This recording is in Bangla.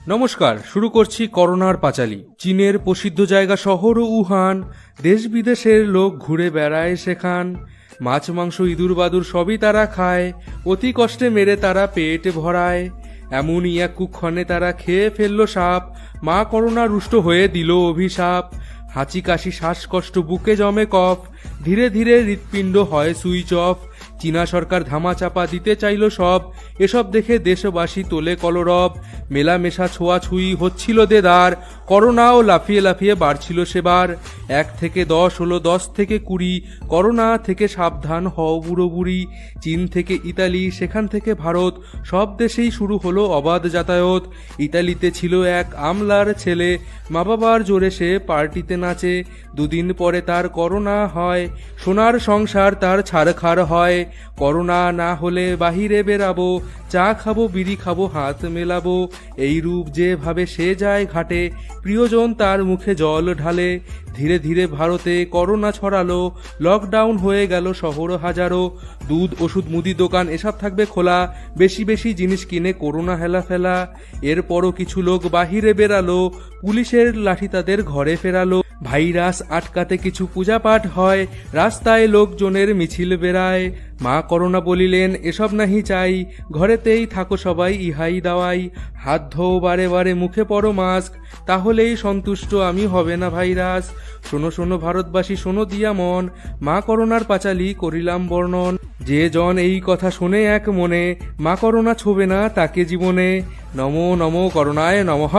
নমস্কার, শুরু করছি করোনার পাঁচালী। চীনের প্রসিদ্ধ জায়গা শহর উহান, দেশ বিদেশের লোক ঘুরে বেড়ায় সেখান। মাছ মাংস ইঁদুর বাদুর সবই তারা খায়, অতি কষ্টে মেরে তারা পেট ভরায়। এমনই এক কুক্ষণে তারা খেয়ে ফেলল সাপ, মা করোনা রুষ্ট হয়ে দিল অভিশাপ। হাঁচি কাশি শ্বাসকষ্ট বুকে জমে কফ, ধীরে ধীরে হৃৎপিণ্ড হয় সুইচ অফ। চীনা সরকার ধামাচাপা দিতে চাইল সব, এসব দেখে দেশবাসী তোলে কলরব। মেলামেশা ছোঁয়াছুঁই হচ্ছিল দেদার, করোনাও লাফিয়ে লাফিয়ে বাড়ছিল সেবার। 1 থেকে 10 হলো, 10 থেকে 20, করোনা থেকে সাবধান হও বুড়ো বুড়ি। চীন থেকে ইতালি, সেখান থেকে ভারত, সব দেশেই শুরু হলো অবাধ যাতায়াত। ইতালিতে ছিল এক আমলার ছেলে, মা বাবার জোরে সে পার্টিতে নাচে। 2 দিন পরে তার করোনা হয়, সোনার সংসার তার ছাড়খাড় হয়। করোনা না হলে বাহিরে বেরাবো, চা খাবো বিড়ি খাবো হাত মেলাবো। এই রূপ যে ভাবে সে যায় ঘাটে, প্রিয়জন তার মুখে জল ঢালে। ধীরে ধীরে ভারতে করোনা ছড়ালো, লকডাউন হয়ে গেল শহর হাজারো। দুধ ওষুধ মুদি দোকান এসব থাকবে খোলা, বেশি বেশি জিনিস কিনে করোনা হেলা ফেলা। এরপরও কিছু লোক বাহিরে বেরালো, পুলিশের লাঠি তাদের ঘরে ফেরালো। ভাইরাস আটকাতে কিছু পূজা পাঠ হয়, রাস্তায় লোকজনের মিছিল বেড়ায়। মা করোনা বলিলেন এসব নাহি চাই, ঘরেতেই থাকো সবাই ইহাই দাওয়াই। হাত ধোও বারে বারে, মুখে পরো মাস্ক, তাহলেই সন্তুষ্ট আমি, হবে না ভাইরাস। শোনো শোনো ভারতবাসী, শোনো দিয়া মন, মা করোনার পাঁচালী করিলাম বর্ণন। যে জন এই কথা শুনে এক মনে, মা করোনা ছোবে না তাকে জীবনে। নমো নমো করোনায় নমঃ।